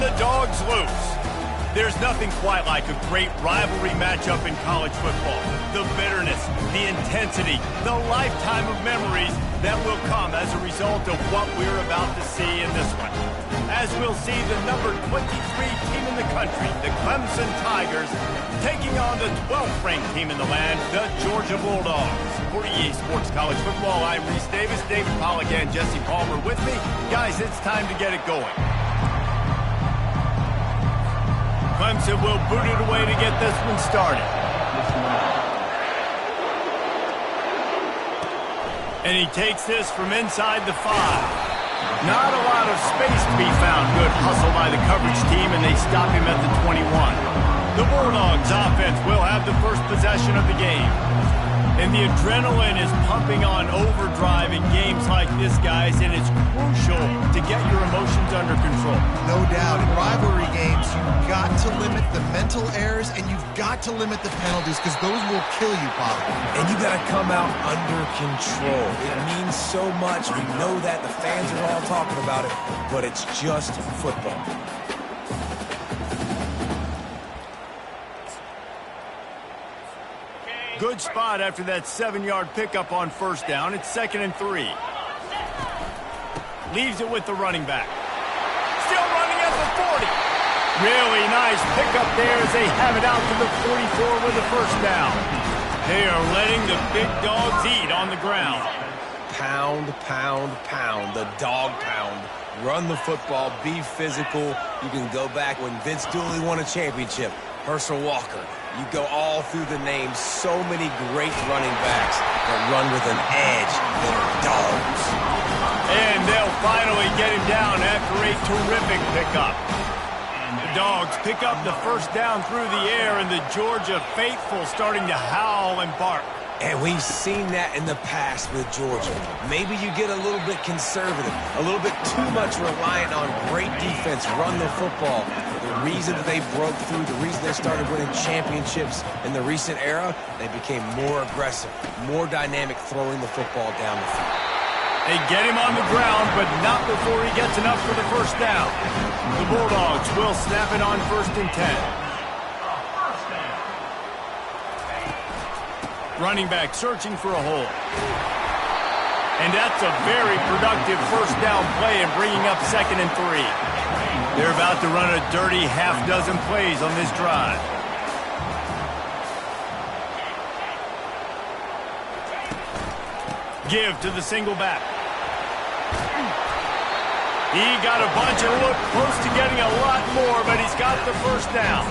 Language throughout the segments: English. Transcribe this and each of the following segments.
the Dogs loose. There's nothing quite like a great rivalry matchup in college football. The bitterness, the intensity, the lifetime of memories that will come as a result of what we're about to see in this one. As we'll see the number 23 team in the country, the Clemson Tigers, taking on the 12th ranked team in the land, the Georgia Bulldogs. For EA Sports College Football, I'm Reese Davis, David Pollack, and Jesse Palmer with me. Guys, it's time to get it going. Clemson will boot it away to get this one started. And he takes this from inside the 5. Not a lot of space to be found. Good hustle by the coverage team, and they stop him at the 21. The Bulldogs offense will have the first possession of the game. And the adrenaline is pumping on overdrive in games like this, guys, and it's crucial to get your emotions under control. No doubt. In rivalry games, you've got to limit the mental errors, and you've got to limit the penalties, because those will kill you, Pop. And you got to come out under control. It means so much. We know that. The fans are all talking about it, but it's just football. Good spot after that 7-yard pickup on first down. It's 2nd and 3. Leaves it with the running back. Still running at the 40. Really nice pickup there as they have it out to the 44 with the first down. They are letting the big dogs eat on the ground. Pound, pound, pound. The dog pound. Run the football. Be physical. You can go back when Vince Dooley won a championship. Herschel Walker. You go all through the names. So many great running backs that run with an edge that are dogs. And they'll finally get him down after a terrific pickup. The Dogs pick up the first down through the air, and the Georgia faithful starting to howl and bark. And we've seen that in the past with Georgia. Maybe you get a little bit conservative, a little bit too much reliant on great defense, run the football. The reason that they broke through, the reason they started winning championships in the recent era, they became more aggressive, more dynamic, throwing the football down the field. They get him on the ground, but not before he gets enough for the first down. The Bulldogs will snap it on 1st and 10. Running back searching for a hole. And that's a very productive first down play and bringing up 2nd and 3. They're about to run a dirty half-dozen plays on this drive. Give to the single back. He got a bunch and looked close to getting a lot more, but he's got the first down.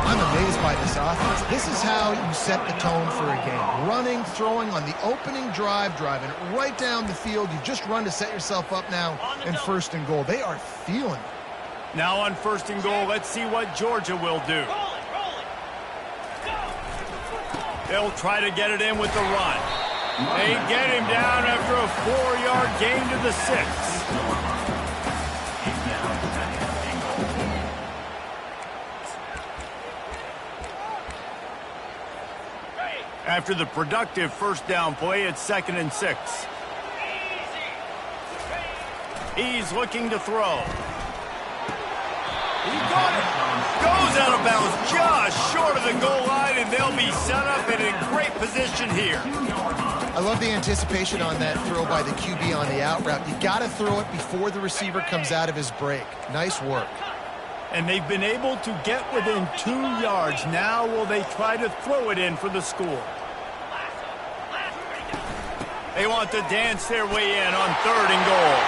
I'm amazed by this offense. This is how you set the tone for a game. Running, throwing on the opening drive, driving right down the field. You just run to set yourself up now in 1st and goal. They are feeling it. Now on 1st and goal, let's see what Georgia will do. They'll try to get it in with the run. They get him down after a 4-yard gain to the 6. After the productive first down play, it's 2nd and 6. He's looking to throw. He got it. Goes out of bounds just short of the goal line, and they'll be set up and in great position here. I love the anticipation on that throw by the QB on the out route. You got to throw it before the receiver comes out of his break. Nice work. And they've been able to get within 2 yards. Now will they try to throw it in for the score? They want to dance their way in on 3rd and goal.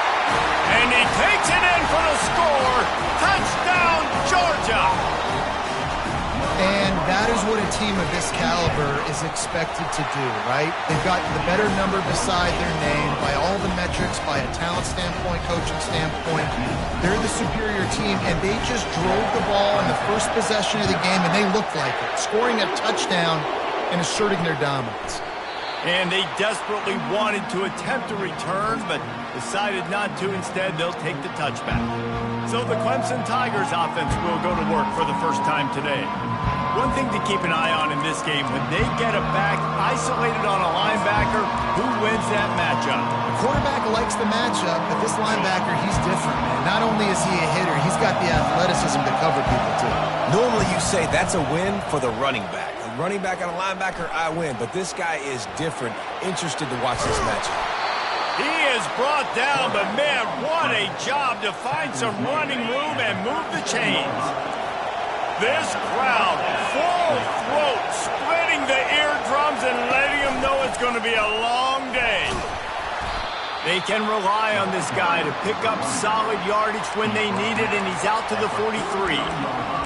And he takes it in for the score. Touchdown, Georgia! And that is what a team of this caliber is expected to do, right? They've got the better number beside their name by all the metrics, by a talent standpoint, coaching standpoint. They're the superior team, and they just drove the ball in the first possession of the game, and they looked like it, scoring a touchdown and asserting their dominance. And they desperately wanted to attempt a return, but decided not to. Instead, they'll take the touchback. So the Clemson Tigers offense will go to work for the first time today. One thing to keep an eye on in this game, when they get a back isolated on a linebacker, who wins that matchup? The quarterback likes the matchup, but this linebacker, he's different, man. Not only is he a hitter, he's got the athleticism Normally you say that's a win for the running back. A running back on a linebacker, I win. But this guy is different. Interested to watch this matchup. He is brought down, but man, what a job to find some running room and move the chains. This crowd, full throat, splitting the eardrums and letting them know it's going to be a long day. They can rely on this guy to pick up solid yardage when they need it, and he's out to the 43.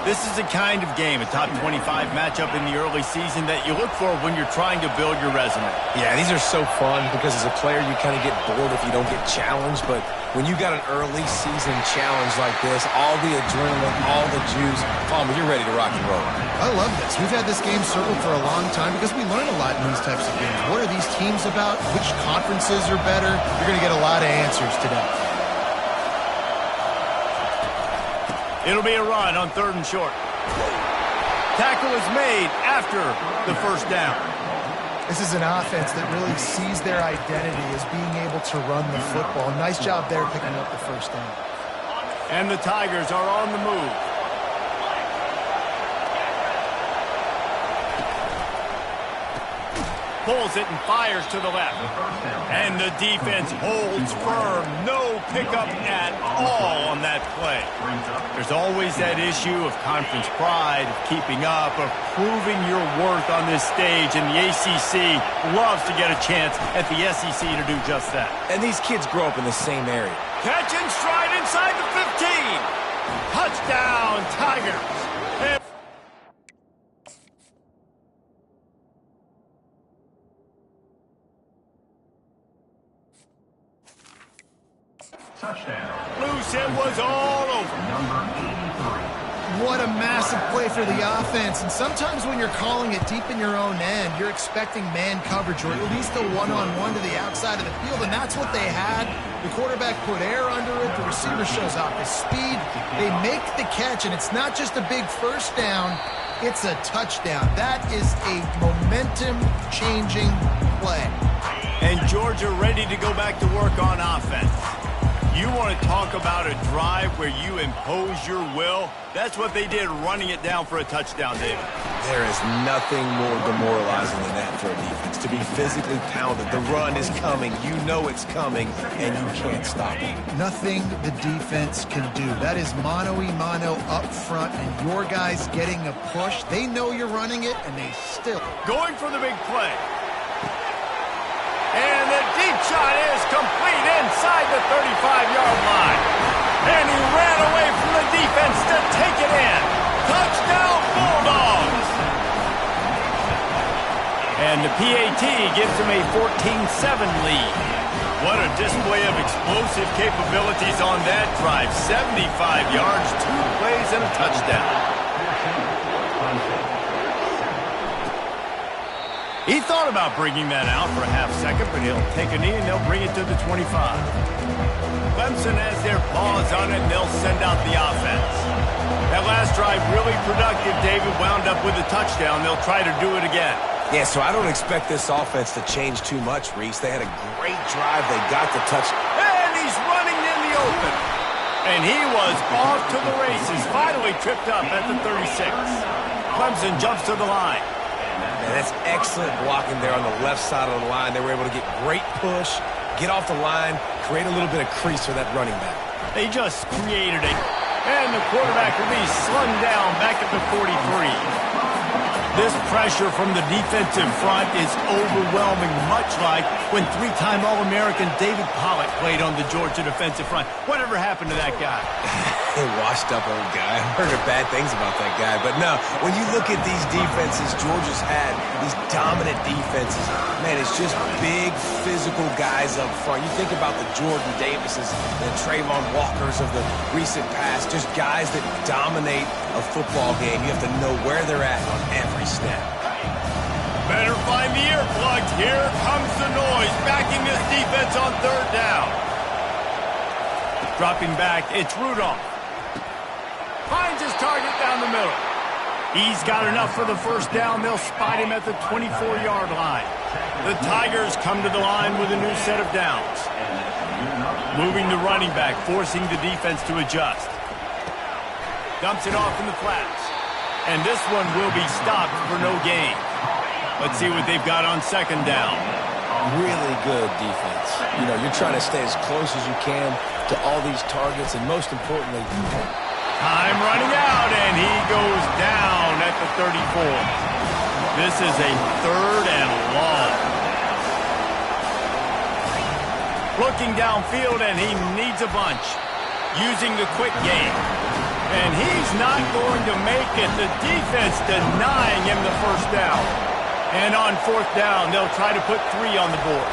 This is the kind of game, a top 25 matchup in the early season, that you look for when you're trying to build your resume. Yeah, these are so fun because as a player you kind of get bored if you don't get challenged, but when you got an early season challenge like this, all the adrenaline, all the juice, Palmer, you're ready to rock and roll. I love this. We've had this game circled for a long time because we learn a lot in these types of games. What are these teams about? Which conferences are better? You're going to get a lot of answers today. It'll be a run on 3rd and short. Tackle is made after the first down. This is an offense that really sees their identity as being able to run the football. Nice job there picking up the first down. And the Tigers are on the move. Pulls it and fires to the left. And the defense holds firm. No pickup at all on that play. There's always that issue of conference pride, of keeping up, of proving your worth on this stage. And the ACC loves to get a chance at the SEC to do just that. And these kids grow up in the same area. Catch and stride inside the 15. Touchdown, Tigers. Loose, it was all over. What a massive play for the offense. And sometimes when you're calling it deep in your own end, you're expecting man coverage or at least a one-on-one to the outside of the field, and that's what they had. The quarterback put air under it. The receiver shows off his speed. They make the catch, and it's not just a big first down. It's a touchdown. That is a momentum-changing play. And Georgia ready to go back to work on offense. You want to talk about a drive where you impose your will? That's what they did, running it down for a touchdown, David. There is nothing more demoralizing than that for a defense. To be physically pounded. The run is coming. You know it's coming, and you can't stop it. Nothing the defense can do. That is mano-a-mano up front, and your guys getting a push. They know you're running it, and they still... Going for the big play. And the deep shot is complete inside the 35-yard line. And he ran away from the defense to take it in. Touchdown, Bulldogs! And the PAT gives them a 14-7 lead. What a display of explosive capabilities on that drive. 75 yards, 2 plays, and a touchdown. He thought about bringing that out for a half second, but he'll take a knee and they'll bring it to the 25. Clemson has their paws on it, and they'll send out the offense. That last drive really productive. David wound up with a touchdown. They'll try to do it again. Yeah, so I don't expect this offense to change too much, Reese. They had a great drive. They got the touchdown. And he's running in the open. And he was off to the races. Finally tripped up at the 36. Clemson jumps to the line. Man, that's excellent blocking there on the left side of the line. They were able to get great push, get off the line, create a little bit of crease for that running back. They just created it. And the quarterback will be slung down back at the 43. This pressure from the defensive front is overwhelming, much like when 3-time All-American David Pollock played on the Georgia defensive front. Whatever happened to that guy? A washed-up old guy. I've heard bad things about that guy. But no, when you look at these defenses Georgia's had, these dominant defenses, man, it's just big, physical guys up front. You think about the Jordan Davises, the Trayvon Walkers of the recent past, just guys that dominate a football game. You have to know where they're at on every snap. Better find the earplugs. Here comes the noise, backing this defense on 3rd down. Dropping back, it's Rudolph. Finds his target down the middle. He's got enough for the first down. They'll spot him at the 24-yard line. The Tigers come to the line with a new set of downs. Moving the running back, forcing the defense to adjust. Dumps it off in the flats. And this one will be stopped for no gain. Let's see what they've got on second down. Really good defense. You know, you're trying to stay as close as you can to all these targets, and most importantly, time running out, and he goes down at the 34. This is a 3rd and long. Looking downfield, and he needs a bunch. Using the quick game. And he's not going to make it. The defense denying him the first down. And on 4th down, they'll try to put 3 on the board.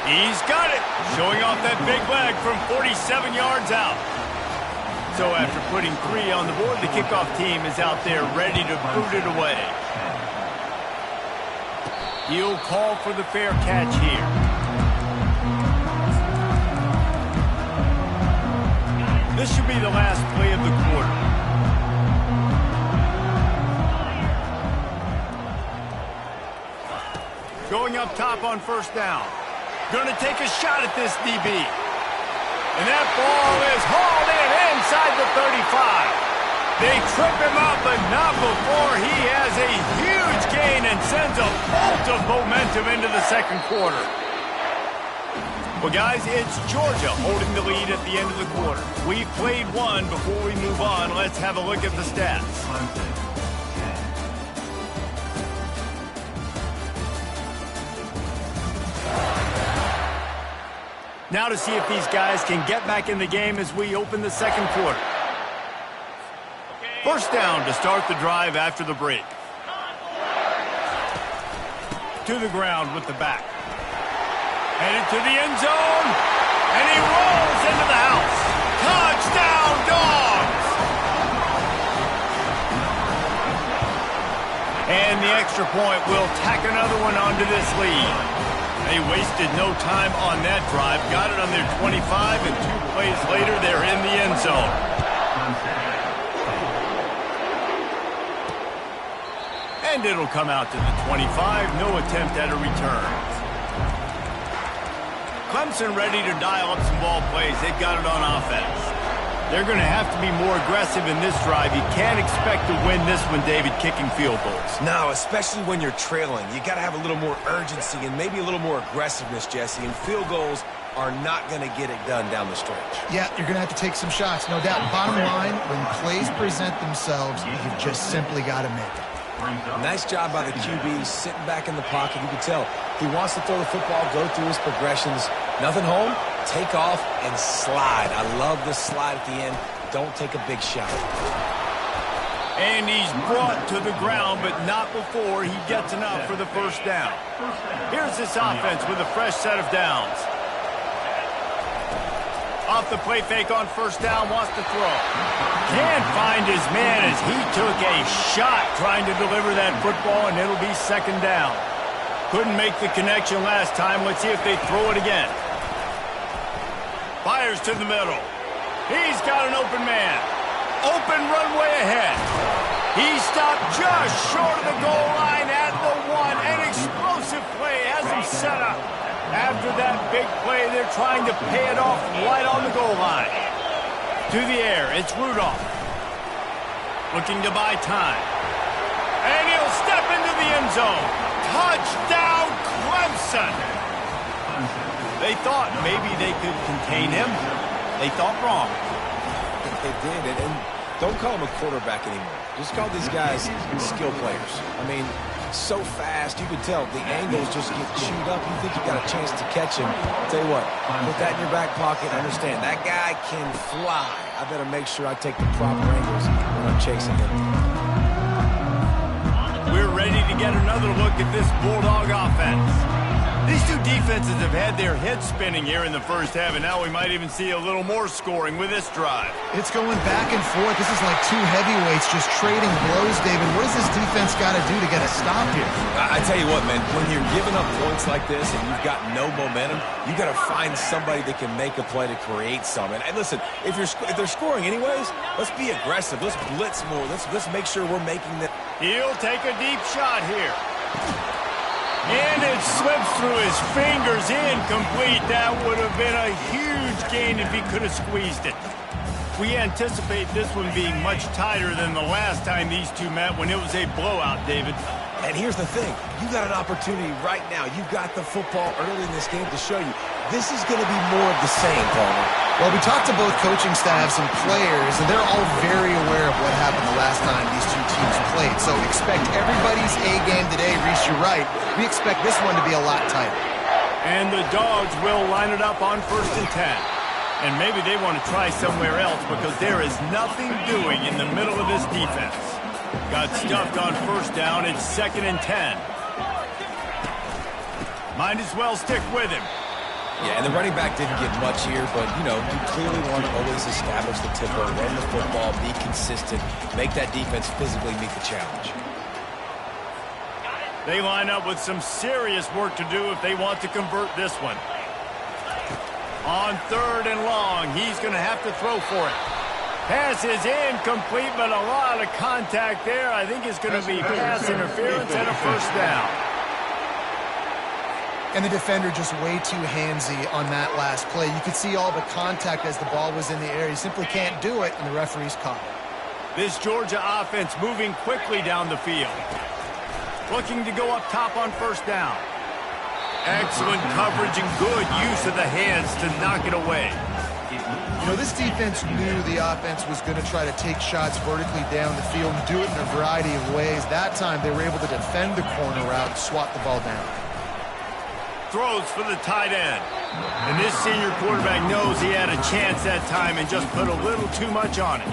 He's got it. Showing off that big leg from 47 yards out. So after putting 3 on the board, the kickoff team is out there ready to boot it away. He'll call for the fair catch here. This should be the last play of the quarter. Going up top on 1st down. Going to take a shot at this DB. And that ball is hauled in inside the 35. They trip him up, but not before he has a huge gain and sends a bolt of momentum into the second quarter. Well, guys, it's Georgia holding the lead at the end of the quarter. We've played one. Before we move on, let's have a look at the stats. Now to see if these guys can get back in the game as we open the second quarter. 1st down to start the drive after the break. To the ground with the back. Headed to the end zone, and he rolls into the house. Touchdown, Dogs! And the extra point will tack another one onto this lead. They wasted no time on that drive. Got it on their 25, and 2 plays later, they're in the end zone. And it'll come out to the 25. No attempt at a return. Clemson ready to dial up some ball plays. They've got it on offense. They're going to have to be more aggressive in this drive. You can't expect to win this one, David, kicking field goals. No, especially when you're trailing. You got to have a little more urgency and maybe a little more aggressiveness, Jesse. And field goals are not going to get it done down the stretch. Yeah, you're going to have to take some shots, no doubt. Bottom line, when plays present themselves, you've just simply got to make it. Nice job by the QB, sitting back in the pocket. You can tell he wants to throw the football, go through his progressions. Nothing home, take off, and slide. I love this slide at the end. Don't take a big shot. And he's brought to the ground, but not before he gets enough for the first down. Here's this offense with a fresh set of downs. Off the play fake on 1st down, wants to throw. Can't find his man as he took a shot trying to deliver that football, and it'll be 2nd down. Couldn't make the connection last time. Let's see if they throw it again. Fires to the middle. He's got an open man. Open runway ahead. He stopped just short of the goal line at the 1. An explosive play has him set up. After that big play, they're trying to pay it off right on the goal line. To the air, it's Rudolph. Looking to buy time. And he'll step into the end zone. Touchdown, Clemson! They thought maybe they could contain him. They thought wrong. They did, and don't call him a quarterback anymore. Just call these guys skill players. I mean, so fast, you can tell the angles just get chewed up. You think you got a chance to catch him. I'll tell you what, put that in your back pocket. Understand, that guy can fly. I better make sure I take the proper angles when I'm chasing him. We're ready to get another look at this Bulldog offense. These two defenses have had their heads spinning here in the first half, and now we might even see a little more scoring with this drive. It's going back and forth. This is like two heavyweights just trading blows, David. What does this defense got to do to get a stop here? I tell you what, man, when you're giving up points like this and you've got no momentum, you got to find somebody that can make a play to create some. And listen, if they're scoring anyways, let's be aggressive. Let's blitz more. Let's make sure we're making that. He'll take a deep shot here. And it slips through his fingers, incomplete. That would have been a huge gain if he could have squeezed it. We anticipate this one being much tighter than the last time these two met when it was a blowout, David. And here's the thing. You got an opportunity right now. You got the football early in this game to show you. This is going to be more of the same, Palmer. Well, we talked to both coaching staffs and players, and they're all very aware of what happened the last time these two teams played. So expect everybody's A game today. Reese, you're right. We expect this one to be a lot tighter. And the Dogs will line it up on 1st and 10. And maybe they want to try somewhere else because there is nothing doing in the middle of this defense. Got stuffed on 1st down. It's 2nd and 10. Might as well stick with him. Yeah, and the running back didn't get much here, but, you know, you clearly want to always establish the tempo, run the football, be consistent, make that defense physically meet the challenge. They line up with some serious work to do if they want to convert this one. On 3rd and long, he's going to have to throw for it. Pass is incomplete, but a lot of contact there. I think it's going to be pass interference and a 1st down. And the defender just way too handsy on that last play. You could see all the contact as the ball was in the air. He simply can't do it, and the referee's caught it. This Georgia offense moving quickly down the field. Looking to go up top on 1st down. Excellent coverage and good use of the hands to knock it away. You know, this defense knew the offense was going to try to take shots vertically down the field and do it in a variety of ways. That time, they were able to defend the corner route and swat the ball down. Throws for the tight end. And this senior quarterback knows he had a chance that time and just put a little too much on it.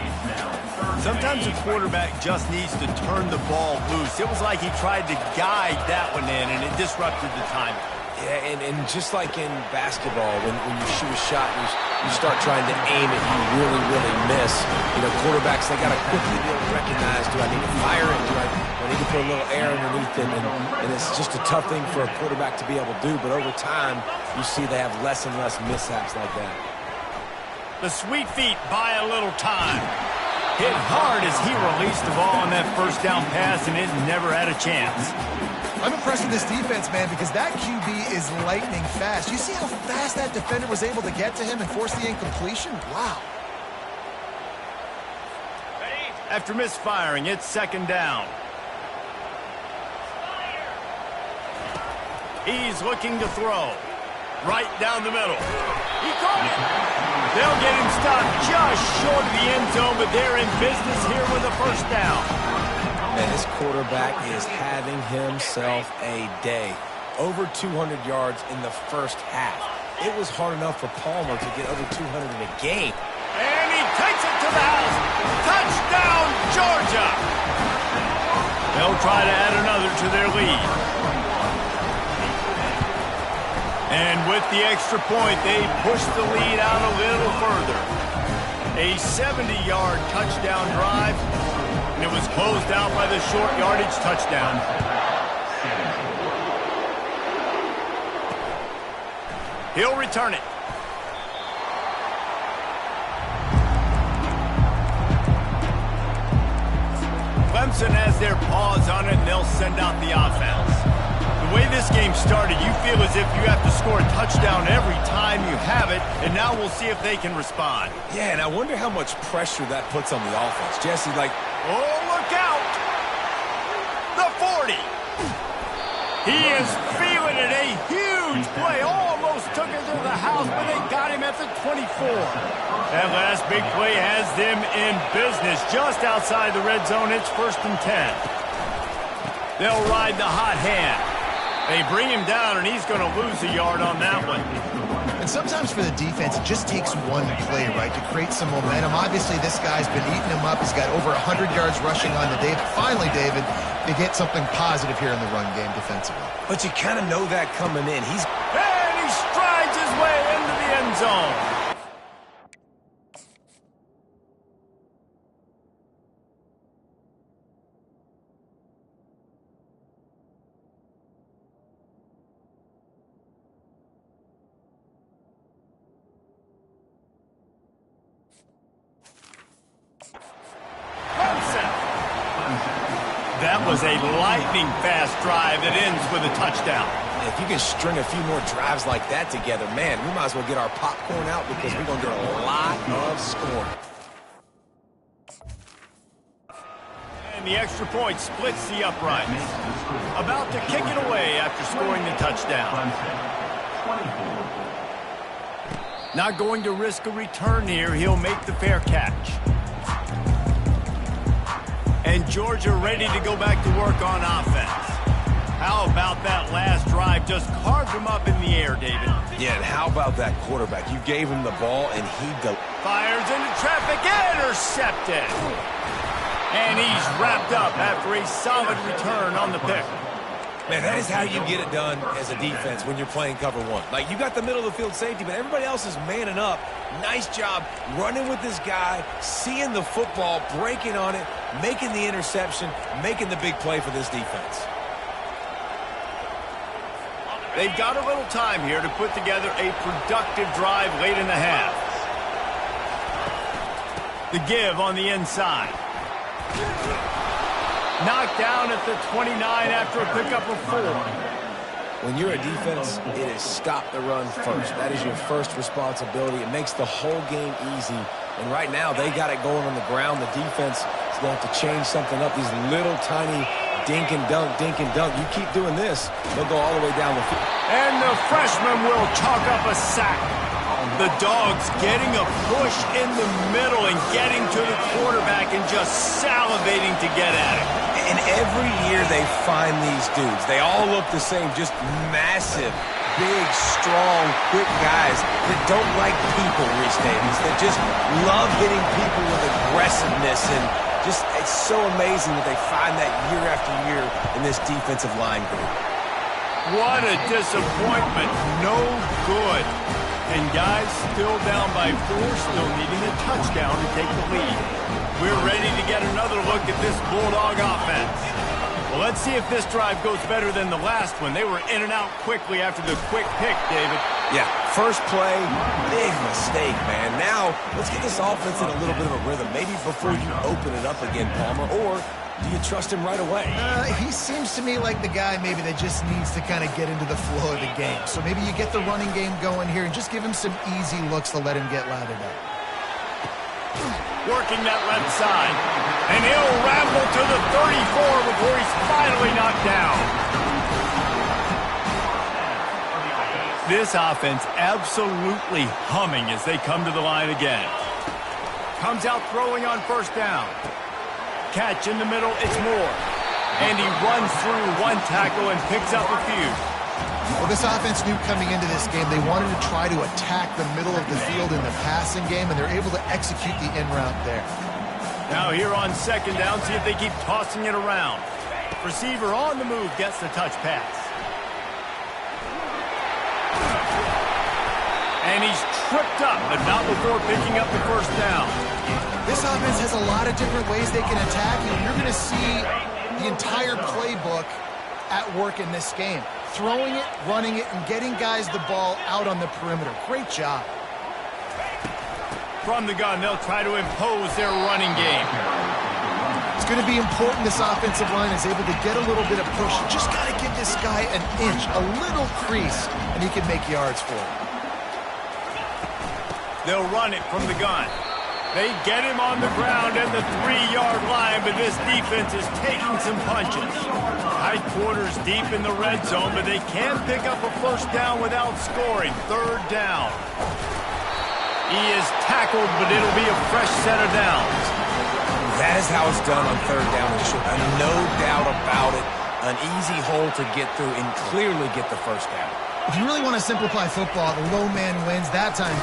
Sometimes a quarterback just needs to turn the ball loose. It was like he tried to guide that one in, and it disrupted the timing. Yeah, and just like in basketball, when you shoot a shot and you start trying to aim it, you really, really miss. You know, quarterbacks, they got to quickly be able to recognize, do I need to fire it? Do I need to put a little air underneath it? And it's just a tough thing for a quarterback to be able to do. But over time, you see they have less and less mishaps like that. The sweet feet buy a little time. Hit hard as he released the ball on that 1st down pass, and it never had a chance. I'm impressed with this defense, man, because that QB is lightning fast. You see how fast that defender was able to get to him and force the incompletion? Wow. After misfiring, it's 2nd down. He's looking to throw. Right down the middle. He caught it. They'll get him stopped just short of the end zone, but they're in business here with a 1st down. And this quarterback is having himself a day. Over 200 yards in the 1st half. It was hard enough for Palmer to get over 200 in a game. And he takes it to the house. Touchdown, Georgia. They'll try to add another to their lead. And with the extra point, they push the lead out a little further. A 70-yard touchdown drive, and it was closed out by the short yardage touchdown. He'll return it. Clemson has their paws on it, and they'll send out the offense. The way this game started, you feel as if you have to score a touchdown every time you have it, and now we'll see if they can respond. Yeah, and I wonder how much pressure that puts on the offense. Jesse, like, oh, look out! The 40! He is feeling it, a huge play. Almost took it to the house, but they got him at the 24. That last big play has them in business. Just outside the red zone, it's 1st and 10. They'll ride the hot hand. They bring him down, and he's going to lose a yard on that one. And sometimes for the defense, it just takes one play, right, to create some momentum. Obviously, this guy's been eating him up. He's got over 100 yards rushing on the day. Finally, David, they get something positive here in the run game defensively. But you kind of know that coming in. And he strides his way into the end zone. That was a lightning-fast drive that ends with a touchdown. If you can string a few more drives like that together, man, we might as well get our popcorn out because we're going to get a lot of scoring. And the extra point splits the uprights. About to kick it away after scoring the touchdown. Not going to risk a return here. He'll make the fair catch. And Georgia ready to go back to work on offense. How about that last drive? Just carved him up in the air, David. Yeah, and how about that quarterback? You gave him the ball, and he fires into traffic, intercepted. And he's wrapped up after a solid return on the pick. Man, that is how you get it done as a defense when you're playing cover one. Like, you got the middle of the field safety, but everybody else is manning up. Nice job running with this guy, seeing the football, breaking on it, making the interception, making the big play for this defense. They've got a little time here to put together a productive drive late in the half. The give on the inside. Knocked down at the 29 after a pickup of 4. When you're a defense, it is stop the run first. That is your first responsibility. It makes the whole game easy. And right now, they got it going on the ground. The defense is going to have to change something up. These little tiny dink and dunk, dink and dunk. You keep doing this, they'll go all the way down the field. And the freshman will chalk up a sack. The Dogs getting a push in the middle and getting to the quarterback and just salivating to get at it. And every year they find these dudes. They all look the same, just massive, big, strong, quick guys that don't like people, Reese Davies, that just love hitting people with aggressiveness. And just, it's so amazing that they find that year after year in this defensive line group. What a disappointment. No good. And guys, still down by 4, still needing a touchdown to take the lead. We're ready to get another look at this Bulldog offense. Well, let's see if this drive goes better than the last one. They were in and out quickly after the quick pick, David. Yeah, first play, big mistake, man. Now, let's get this offense in a little bit of a rhythm. Maybe before you open it up again, Palmer, or do you trust him right away? He seems to me like the guy maybe that just needs to kind of get into the flow of the game. So maybe you get the running game going here and just give him some easy looks to let him get lathered up. Working that left side. And he'll ramble to the 34 before he's finally knocked down. This offense absolutely humming as they come to the line again. Comes out throwing on first down. Catch in the middle, it's Moore. And he runs through one tackle and picks up a few. Well, this offense knew coming into this game they wanted to try to attack the middle of the field in the passing game, and they're able to execute the in route there. Now here on second down, see if they keep tossing it around. Receiver on the move gets the touch pass. And he's tripped up, but not before picking up the first down. This offense has a lot of different ways they can attack you. You're going to see the entire playbook at work in this game. Throwing it, running it, and getting guys the ball out on the perimeter. Great job. From the gun, they'll try to impose their running game. It's going to be important this offensive line is able to get a little bit of push. You just got to give this guy an inch, a little crease, and he can make yards for it. They'll run it from the gun. They get him on the ground at the 3-yard line, but this defense is taking some punches. Tight quarters deep in the red zone, but they can pick up a first down without scoring. Third down. He is tackled, but it'll be a fresh set of downs. That is how it's done on third down. No doubt about it. An easy hole to get through and clearly get the first down. If you really want to simplify football, the low man wins that time.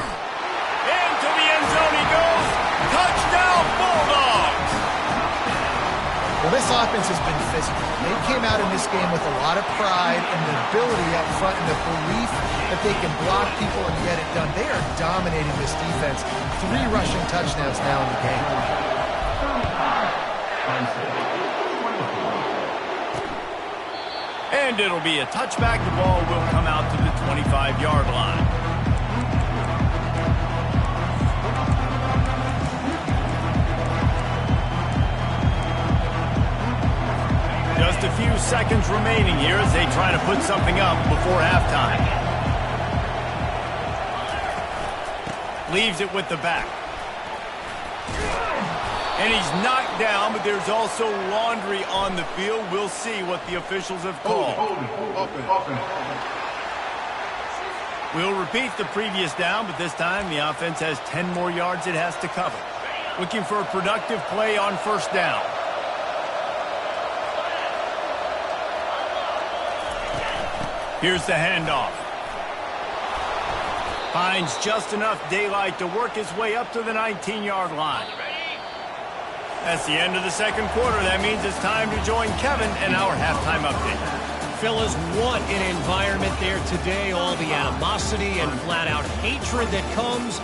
Into the end zone he goes. Touchdown, Bulldogs! Well, this offense has been physical. They came out in this game with a lot of pride and the ability up front and the belief that they can block people and get it done. They are dominating this defense. 3 rushing touchdowns now in the game. And it'll be a touchback. The ball will come out to the 25-yard line. Just a few seconds remaining here as they try to put something up before halftime. Leaves it with the back. And he's knocked down, but there's also laundry on the field. We'll see what the officials have called. We'll repeat the previous down, but this time the offense has 10 more yards it has to cover. Looking for a productive play on first down. Here's the handoff. Finds just enough daylight to work his way up to the 19-yard line. That's the end of the second quarter. That means it's time to join Kevin in our halftime update. Fellas, what an environment there today. All the animosity and flat-out hatred that comes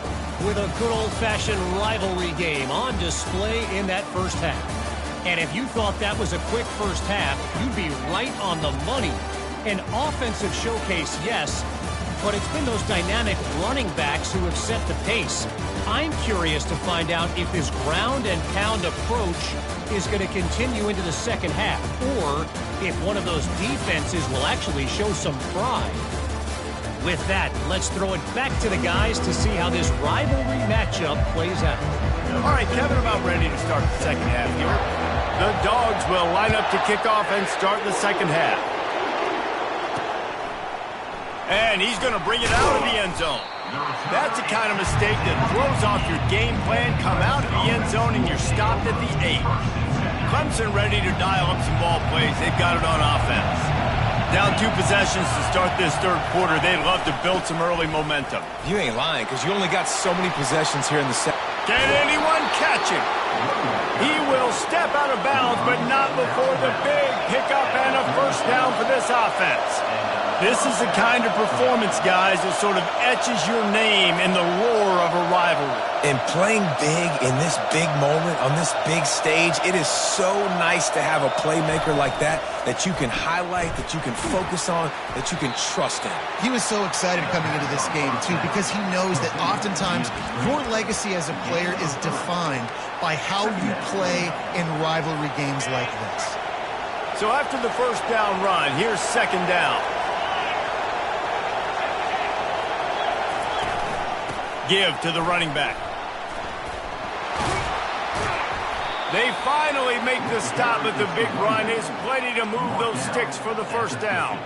with a good old-fashioned rivalry game on display in that first half. And if you thought that was a quick first half, you'd be right on the money. An offensive showcase, yes, but it's been those dynamic running backs who have set the pace. I'm curious to find out if this ground and pound approach is going to continue into the second half, or if one of those defenses will actually show some pride. With that, let's throw it back to the guys to see how this rivalry matchup plays out. All right, Kevin, about ready to start the second half here. The Dogs will line up to kick off and start the second half. And he's going to bring it out of the end zone. That's the kind of mistake that throws off your game plan. Come out of the end zone and you're stopped at the 8. Clemson ready to dial up some ball plays. They've got it on offense. Down 2 possessions to start this third quarter. They'd love to build some early momentum. You ain't lying, because you only got so many possessions here in the second. Can anyone catch him? He will step out of bounds, but not before the big pickup and a first down for this offense. This is the kind of performance, guys, that sort of etches your name in the lore of a rivalry. And playing big in this big moment, on this big stage, it is so nice to have a playmaker like that you can highlight, that you can focus on, that you can trust in. He was so excited coming into this game, too, because he knows that oftentimes your legacy as a player is defined by how you play in rivalry games like this. So after the first down run, here's second down. Give to the running back. They finally make the stop, but the big run is plenty to move those sticks for the first down.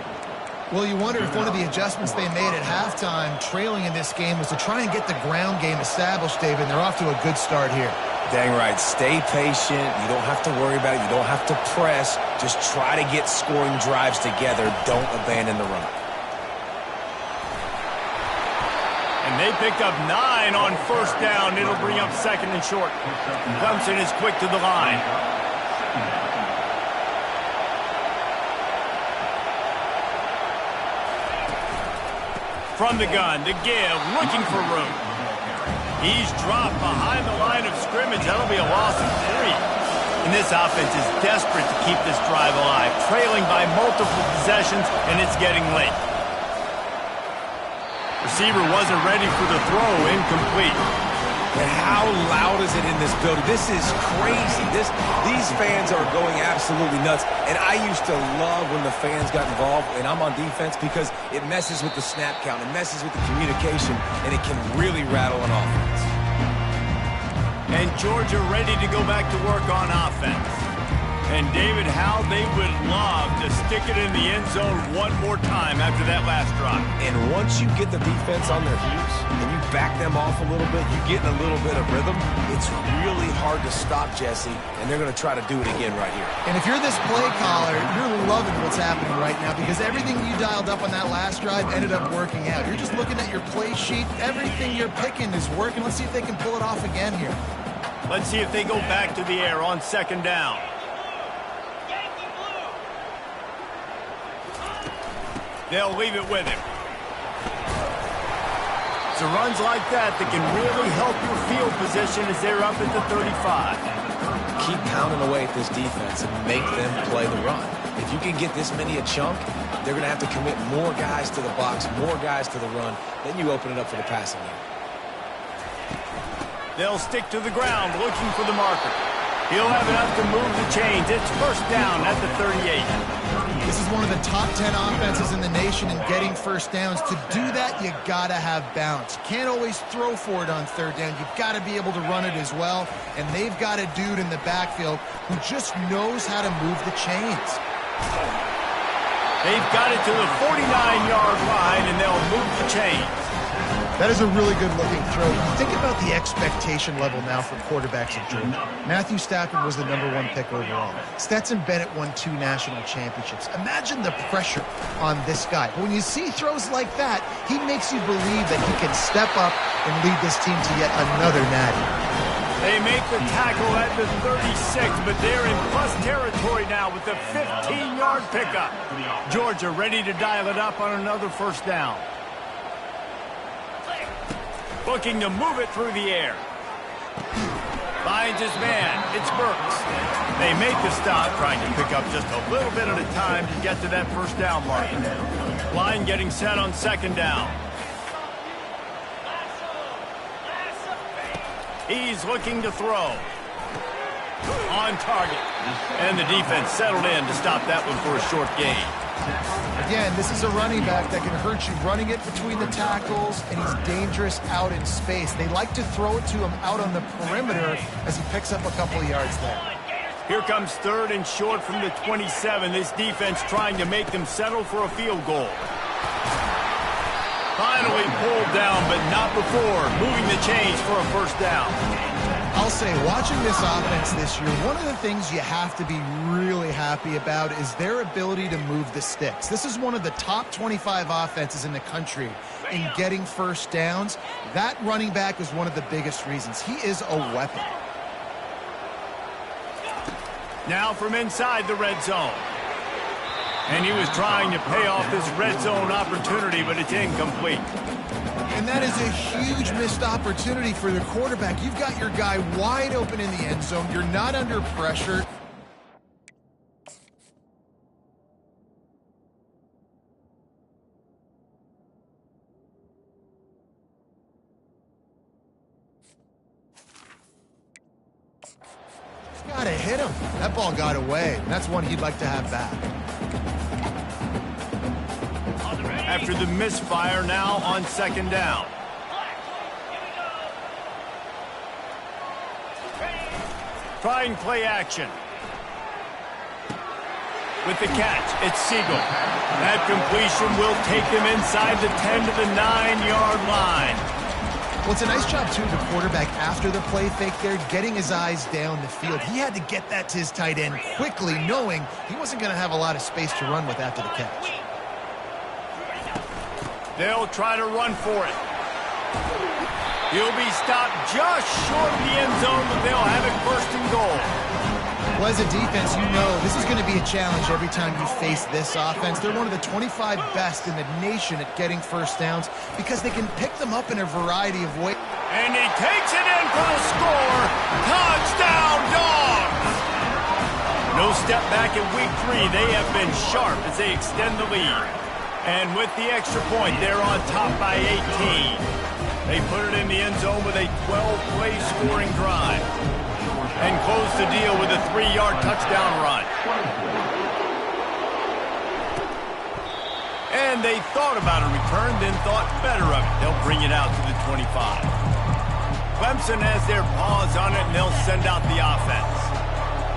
Well, you wonder if one of the adjustments they made at halftime, trailing in this game, was to try and get the ground game established, David. They're off to a good start here. Dang right. Stay patient. You don't have to worry about it. You don't have to press. Just try to get scoring drives together. Don't abandon the run. And they picked up 9 on first down. It'll bring up second and short. Clemson is quick to the line. From the gun, to give, looking for room. He's dropped behind the line of scrimmage. That'll be a loss of 3. And this offense is desperate to keep this drive alive, trailing by multiple possessions, and it's getting late. Receiver wasn't ready for the throw, incomplete. And how loud is it in this building? This is crazy. These fans are going absolutely nuts. And I used to love when the fans got involved, and I'm on defense, because it messes with the snap count, it messes with the communication, and it can really rattle an offense. And Georgia ready to go back to work on offense. And David, how they would love to stick it in the end zone one more time after that last drive. And once you get the defense on their heels and you back them off a little bit, you get in a little bit of rhythm, it's really hard to stop, Jesse, and they're going to try to do it again right here. And if you're this play caller, you're loving what's happening right now, because everything you dialed up on that last drive ended up working out. You're just looking at your play sheet. Everything you're picking is working. Let's see if they can pull it off again here. Let's see if they go back to the air on second down. They'll leave it with him. It's runs like that can really help your field position as they're up at the 35. Keep pounding away at this defense and make them play the run. If you can get this many a chunk, they're going to have to commit more guys to the box, more guys to the run. Then you open it up for the passing game. They'll stick to the ground looking for the marker. He'll have enough to move the chains. It's first down at the 38. This is one of the top 10 offenses in the nation in getting first downs. To do that, you gotta have balance. You can't always throw for it on third down. You've got to be able to run it as well. And they've got a dude in the backfield who just knows how to move the chains. They've got it to the 49-yard line, and they'll move the chains. That is a really good-looking throw. You think about the expectation level now for quarterbacks at Georgia. Matthew Stafford was the #1 pick overall. Stetson Bennett won 2 national championships. Imagine the pressure on this guy. But when you see throws like that, he makes you believe that he can step up and lead this team to yet another natty. They make the tackle at the 36, but they're in plus territory now with the 15-yard pickup. Georgia ready to dial it up on another first down. Looking to move it through the air. Finds his man. It's Burks. They make the stop, trying to pick up just a little bit at a time to get to that first down mark. Line getting set on second down. He's looking to throw. On target. And the defense settled in to stop that one for a short gain. Again, this is a running back that can hurt you running it between the tackles, and he's dangerous out in space. They like to throw it to him out on the perimeter as he picks up a couple yards there. Here comes third and short from the 27. This defense trying to make them settle for a field goal. Finally pulled down, but not before moving the chains for a first down. I'll say, watching this offense this year, one of the things you have to be really happy about is their ability to move the sticks. This is one of the top 25 offenses in the country in getting first downs. That running back is one of the biggest reasons. He is a weapon. Now from inside the red zone. And he was trying to pay off this red zone opportunity, but it's incomplete. And that is a huge missed opportunity for the quarterback. You've got your guy wide open in the end zone. You're not under pressure. Gotta hit him. That ball got away. That's one he'd like to have back. After the misfire, now on second down. Try and play action. With the catch, it's Siegel. That completion will take them inside the 10 to the 9-yard line. Well, it's a nice job, too, the quarterback, after the play fake there, getting his eyes down the field. He had to get that to his tight end quickly, knowing he wasn't going to have a lot of space to run with after the catch. They'll try to run for it. He'll be stopped just short of the end zone, but they'll have it first and goal. Well, as a defense, you know this is going to be a challenge every time you face this offense. They're one of the 25 best in the nation at getting first downs because they can pick them up in a variety of ways. And he takes it in for the score. Touchdown, Dogs! No step back in week 3. They have been sharp as they extend the lead. And with the extra point, they're on top by 18. They put it in the end zone with a 12-play scoring drive. And close the deal with a 3-yard touchdown run. And they thought about a return, then thought better of it. They'll bring it out to the 25. Clemson has their paws on it, and they'll send out the offense.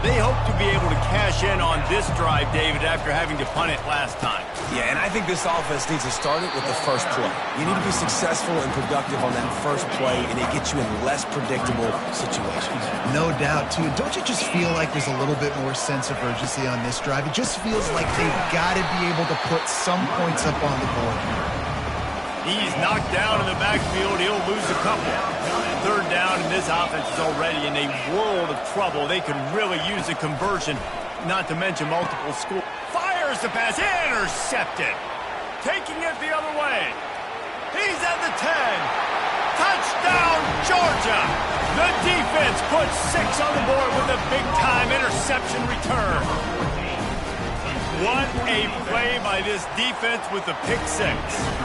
They hope to be able to cash in on this drive, David, after having to punt it last time. Yeah, and I think this offense needs to start it with the first play. You need to be successful and productive on that first play, and it gets you in less predictable situations. No doubt, too. Don't you just feel like there's a little bit more sense of urgency on this drive? It just feels like they've got to be able to put some points up on the board. He's knocked down in the backfield. He'll lose a couple. Third down, and this offense is already in a world of trouble. They could really use a conversion, not to mention multiple scores. Fires the pass, intercepted. Taking it the other way. He's at the 10. Touchdown, Georgia. The defense puts 6 on the board with a big-time interception return. What a play by this defense with the pick six.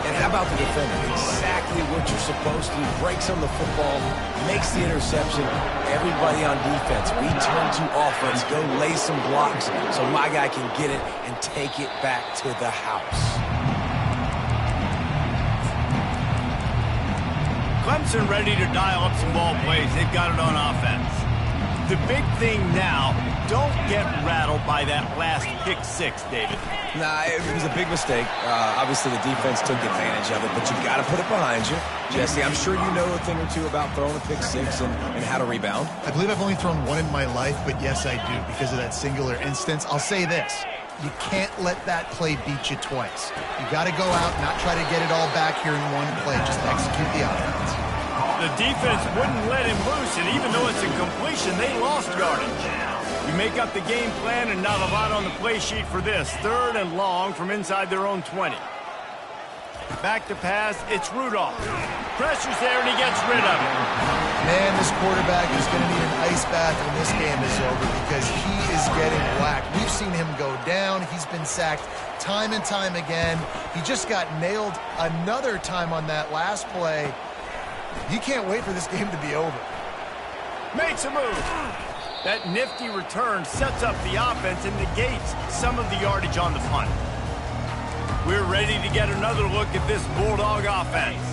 And how about the defender? Exactly what you're supposed to. Breaks on the football, makes the interception. Everybody on defense, we turn to offense. Go lay some blocks so my guy can get it and take it back to the house. Clemson ready to dial up some ball plays. They've got it on offense. The big thing now, don't get rattled by that last pick six, David. Nah, it was a big mistake. Obviously, the defense took advantage of it, but you got to put it behind you. Jesse, I'm sure you know a thing or two about throwing a pick six and how to rebound. I believe I've only thrown one in my life, but yes, I do, because of that singular instance. I'll say this. You can't let that play beat you twice. You got to go out, not try to get it all back here in one play. Just execute the offense. The defense wouldn't let him loose, and even though it's a completion, they lost yardage. You make up the game plan and not a lot on the play sheet for this. 3rd and long from inside their own 20. Back to pass, it's Rudolph. Pressure's there, and he gets rid of it. Man, this quarterback is going to need an ice bath when this game is over because he is getting whacked. We've seen him go down. He's been sacked time and time again. He just got nailed another time on that last play. You can't wait for this game to be over. Makes a move. That nifty return sets up the offense and negates some of the yardage on the punt. We're ready to get another look at this Bulldog offense.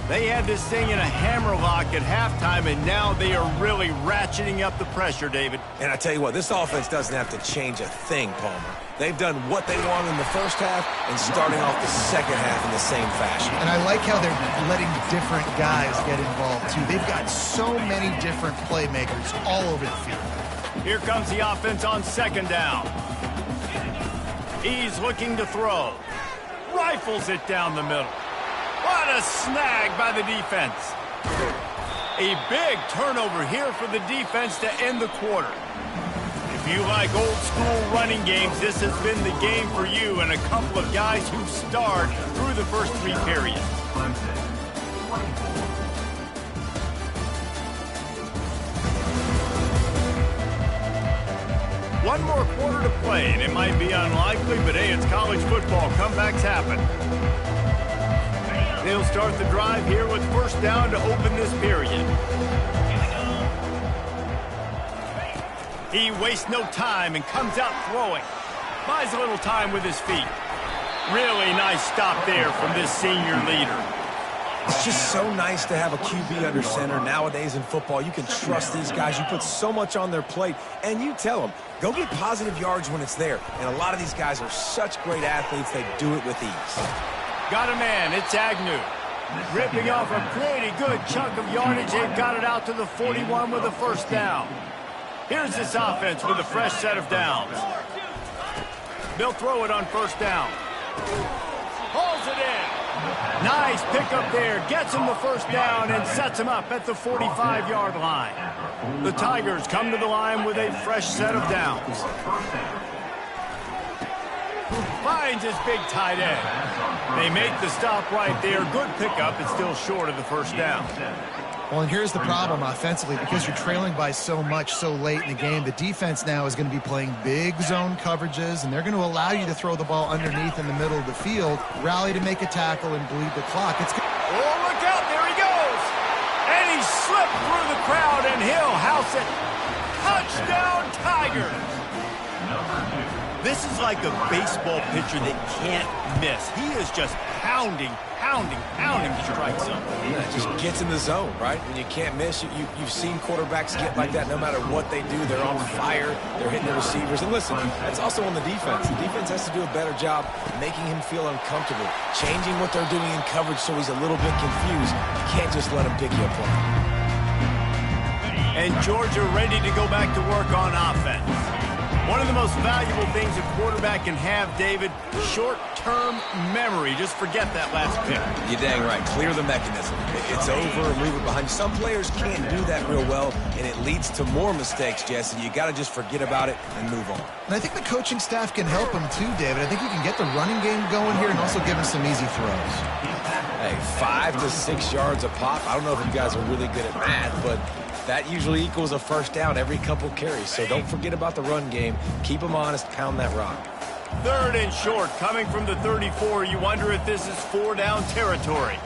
They had this thing in a hammerlock at halftime, and now they are really ratcheting up the pressure, David. And I tell you what, this offense doesn't have to change a thing, Palmer. They've done what they want in the first half and starting off the second half in the same fashion. And I like how they're letting different guys get involved, too. They've got so many different playmakers all over the field. Here comes the offense on 2nd down. He's looking to throw. Rifles it down the middle. What a snag by the defense. A big turnover here for the defense to end the quarter. If you like old school running games, this has been the game for you and a couple of guys who starred through the first 3 periods. One more quarter to play, and it might be unlikely, but hey, it's college football. Comebacks happen. They'll start the drive here with 1st down to open this period. He wastes no time and comes out throwing. Buys a little time with his feet. Really nice stop there from this senior leader. It's just so nice to have a QB under center. Nowadays in football, you can trust these guys. You put so much on their plate, and you tell them, go get positive yards when it's there. And a lot of these guys are such great athletes, they do it with ease. Got a man, it's Agnew. Ripping off a pretty good chunk of yardage. They've got it out to the 41 with a 1st down. Here's this offense with a fresh set of downs. They'll throw it on 1st down. Hauls it in. Nice pickup there. Gets him the 1st down and sets him up at the 45-yard line. The Tigers come to the line with a fresh set of downs. Finds his big tight end. They make the stop right there. Good pickup. It's still short of the 1st down. Well, and here's the problem offensively. Because you're trailing by so much so late in the game, the defense now is going to be playing big zone coverages, and they're going to allow you to throw the ball underneath in the middle of the field, rally to make a tackle, and bleed the clock. Oh, look out. There he goes. And he slipped through the crowd, and he'll house it. Touchdown, Tigers. This is like a baseball pitcher that can't miss. He is just pounding the strike zone. Yeah, it just gets in the zone, right? When you can't miss, you've seen quarterbacks get like that no matter what they do. They're on fire. They're hitting the receivers. And listen, that's also on the defense. The defense has to do a better job making him feel uncomfortable, changing what they're doing in coverage so he's a little bit confused. You can't just let him pick you apart. And Georgia ready to go back to work on offense. One of the most valuable things a quarterback can have, David, short-term memory. Just forget that last pick. You're dang right. Clear the mechanism. It's over, move it behind you. Some players can't do that real well, and it leads to more mistakes, Jesse. You got to just forget about it and move on. And I think the coaching staff can help him too, David. I think you can get the running game going here and also give him some easy throws. Hey, 5 to 6 yards a pop. I don't know if you guys are really good at math, but that usually equals a 1st down every couple carries. So don't forget about the run game. Keep them honest, pound that rock. Third and short, coming from the 34. You wonder if this is 4-down territory.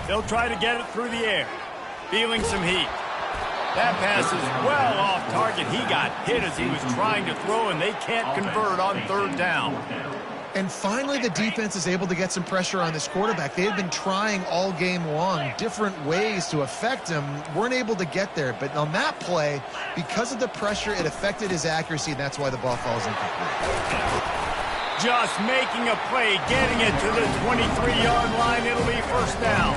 They'll try to get it through the air. Feeling some heat. That pass is well off target. He got hit as he was trying to throw, and they can't convert on third down. And finally, the defense is able to get some pressure on this quarterback. They had been trying all game long different ways to affect him. Weren't able to get there. But on that play, because of the pressure, it affected his accuracy, and that's why the ball falls incomplete. Just making a play, getting it to the 23-yard line. It'll be first down.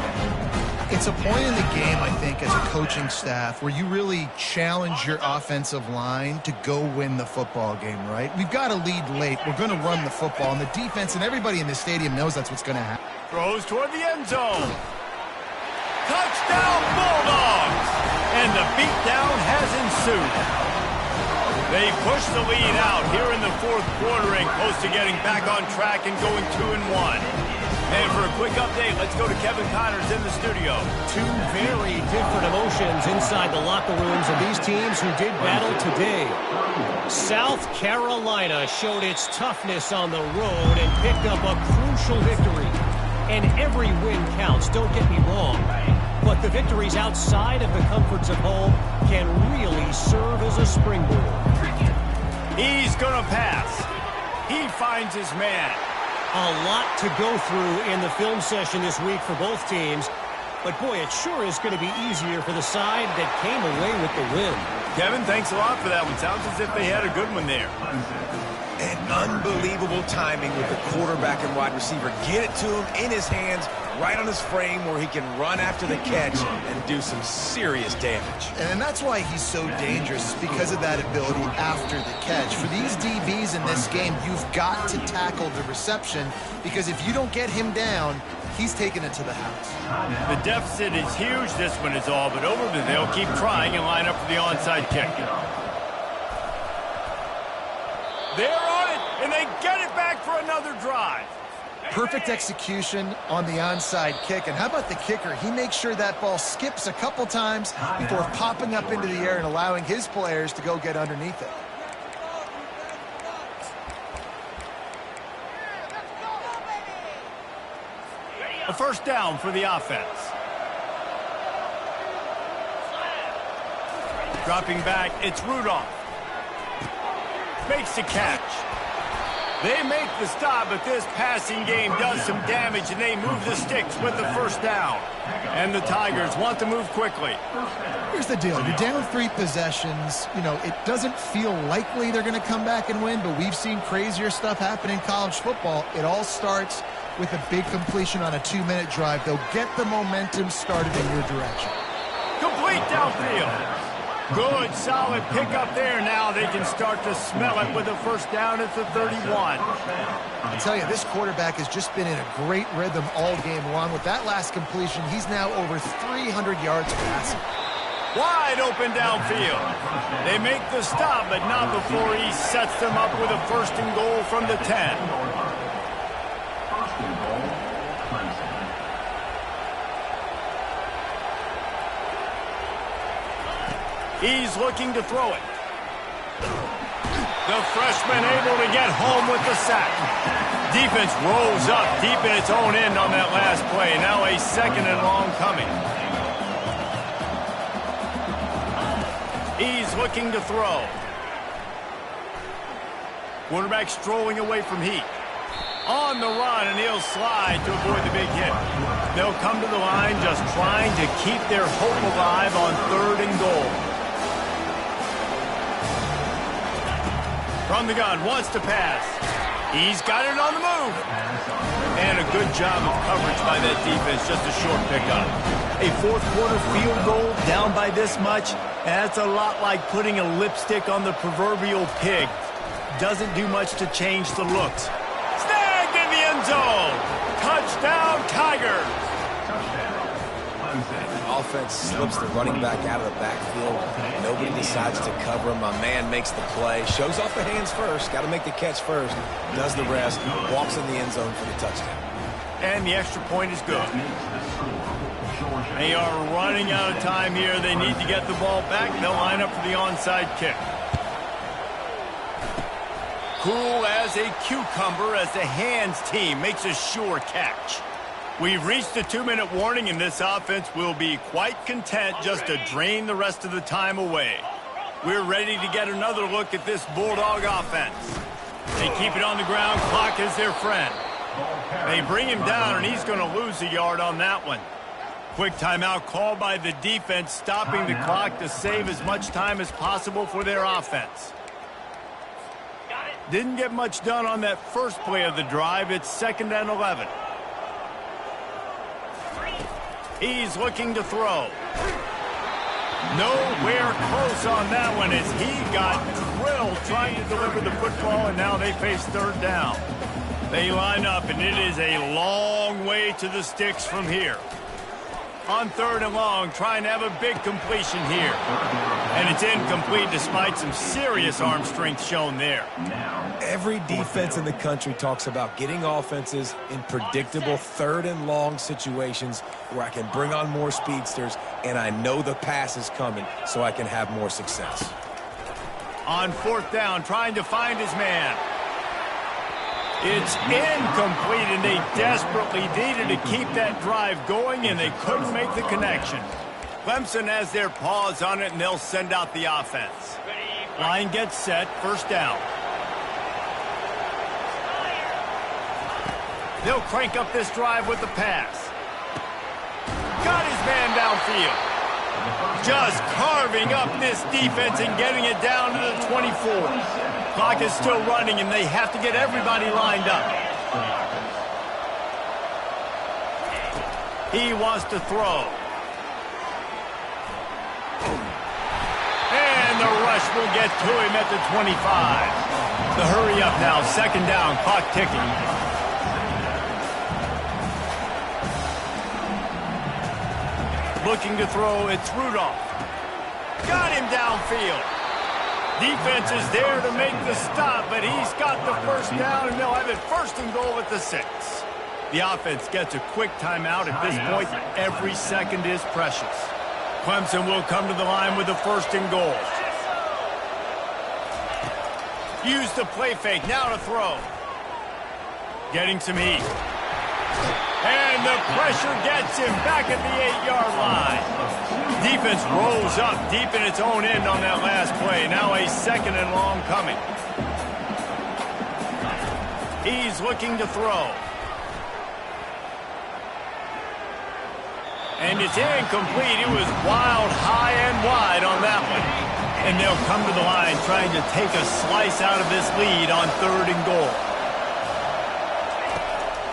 It's a point in the game, I think, as a coaching staff where you really challenge your offensive line to go win the football game, right? We've got to lead late. We're going to run the football, and the defense and everybody in the stadium knows that's what's going to happen. Throws toward the end zone. Touchdown, Bulldogs! And the beatdown has ensued. They push the lead out here in the fourth quarter and close to getting back on track and going 2-1. And for a quick update, let's go to Kevin Connors in the studio. Two very different emotions inside the locker rooms of these teams who did battle today. South Carolina showed its toughness on the road and picked up a crucial victory. And every win counts, don't get me wrong. But the victories outside of the comforts of home can really serve as a springboard. He's going to pass. He finds his man. A lot to go through in the film session this week for both teams. But, boy, it sure is going to be easier for the side that came away with the win. Kevin, thanks a lot for that one. Sounds as if they had a good one there. And unbelievable timing with the quarterback and wide receiver. Get it to him in his hands, right on his frame where he can run after the catch and do some serious damage. And that's why he's so dangerous, because of that ability after the catch. For these DBs in this game, you've got to tackle the reception, because if you don't get him down, he's taking it to the house. The deficit is huge. This one is all but over, but they'll keep trying and line up for the onside kick. They're on it, and they get it back for another drive. Perfect execution on the onside kick. And how about the kicker? He makes sure that ball skips a couple times before popping up into the air and allowing his players to go get underneath it. A first down for the offense. Dropping back, it's Rudolph. Makes the catch. They make the stop, but this passing game does some damage, and they move the sticks with the first down. And the Tigers want to move quickly. Here's the deal. You're down 3 possessions. You know, it doesn't feel likely they're going to come back and win, but we've seen crazier stuff happen in college football. It all starts with a big completion on a 2-minute drive. They'll get the momentum started in your direction. Complete downfield. Good, solid pickup there. Now they can start to smell it with a first down at the 31. I tell you, this quarterback has just been in a great rhythm all game long. With that last completion, he's now over 300 yards passing. Wide open downfield. They make the stop, but not before he sets them up with a first and goal from the 10. He's looking to throw it. The freshman able to get home with the sack. Defense rolls up deep in its own end on that last play. Now a second and long coming. He's looking to throw. Quarterback strolling away from heat. On the run, and he'll slide to avoid the big hit. They'll come to the line just trying to keep their hope alive on third and goal. From the gun, wants to pass. He's got it on the move. And a good job of coverage by that defense, just a short pickup. A fourth quarter field goal down by this much, that's a lot like putting a lipstick on the proverbial pig. Doesn't do much to change the looks. Snagged in the end zone. Touchdown, Tigers. Offense slips the running back out of the backfield. Nobody decides to cover him. My man makes the play. Shows off the hands first. Got to make the catch first. Does the rest. Walks in the end zone for the touchdown. And the extra point is good. They are running out of time here. They need to get the ball back. They'll line up for the onside kick. Cool as a cucumber as the hands team makes a sure catch. We've reached the 2-minute warning, and this offense will be quite content just to drain the rest of the time away. We're ready to get another look at this Bulldog offense. They keep it on the ground. Clock is their friend. They bring him down, and he's going to lose a yard on that one. Quick timeout called by the defense, stopping the clock to save as much time as possible for their offense. Didn't get much done on that first play of the drive. It's 2nd and 11. He's looking to throw. Nowhere close on that one as he got drilled trying to deliver the football, and now they face 3rd down. They line up, and it is a long way to the sticks from here. On 3rd and long, trying to have a big completion here. And it's incomplete despite some serious arm strength shown there. Every defense in the country talks about getting offenses in predictable 3rd and long situations where I can bring on more speedsters and I know the pass is coming so I can have more success. On 4th down, trying to find his man. It's incomplete, and they desperately needed to keep that drive going, and they couldn't make the connection. Clemson has their paws on it, and they'll send out the offense. Line gets set, 1st down. They'll crank up this drive with the pass. Got his man downfield. Just carving up this defense and getting it down to the 24. Clock is still running, and they have to get everybody lined up. He wants to throw. And the rush will get to him at the 25. The hurry up now, 2nd down, clock ticking. Looking to throw, it's Rudolph. Got him downfield. Defense is there to make the stop, but he's got the 1st down, and they'll have it 1st and goal at the 6. The offense gets a quick timeout. At this point, every second is precious. Clemson will come to the line with the 1st and goal. Use the play fake, now to throw. Getting some heat. And the pressure gets him back at the 8-yard line. Defense rolls up deep in its own end on that last play. Now a 2nd and long coming. He's looking to throw. And it's incomplete. It was wild, high and wide on that one. And they'll come to the line trying to take a slice out of this lead on 3rd and goal.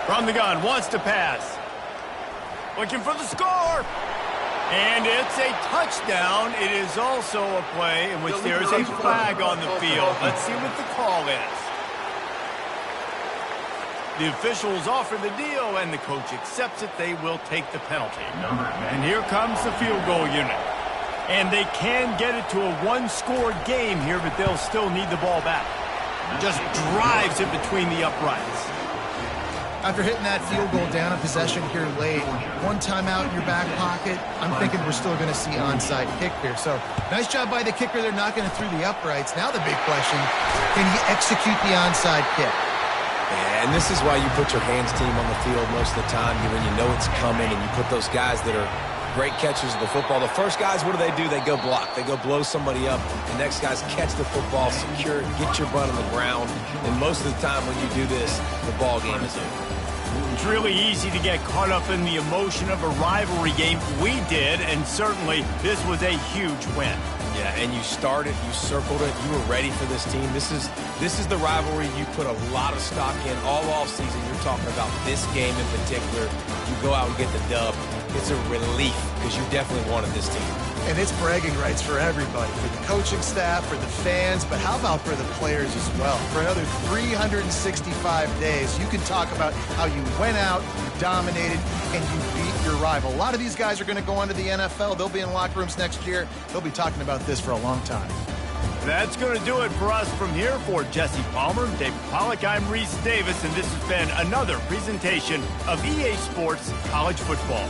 From the gun, wants to pass. Looking for the score. And it's a touchdown. It is also a play in which there is a flag on the field. Let's see what the call is. The officials offer the deal, and the coach accepts it. They will take the penalty. And here comes the field goal unit. And they can get it to a 1-score game here, but they'll still need the ball back. Just drives it between the uprights. After hitting that field goal down a possession here late, 1 timeout in your back pocket, I'm thinking we're still going to see onside kick here. So nice job by the kicker. They're knocking it through the uprights. Now the big question, can he execute the onside kick? Yeah, and this is why you put your hands team on the field most of the time when you know it's coming, and you put those guys that are great catchers of the football. The first guys, what do? They go block. They go blow somebody up. The next guys catch the football, secure it, get your butt on the ground. And most of the time when you do this, the ball game is over. It's really easy to get caught up in the emotion of a rivalry game. We did, and certainly this was a huge win. Yeah, and you started, you circled it, you were ready for this team. This is the rivalry you put a lot of stock in all offseason. You're talking about this game in particular. You go out and get the dub. It's a relief because you definitely wanted this team. And it's bragging rights for everybody, for the coaching staff, for the fans, but how about for the players as well? For another 365 days, you can talk about how you went out, you dominated, and you beat your rival. A lot of these guys are going to go on to the NFL. They'll be in locker rooms next year. They'll be talking about this for a long time. That's going to do it for us from here. For Jesse Palmer, David Pollack, I'm Reese Davis, and this has been another presentation of EA Sports College Football.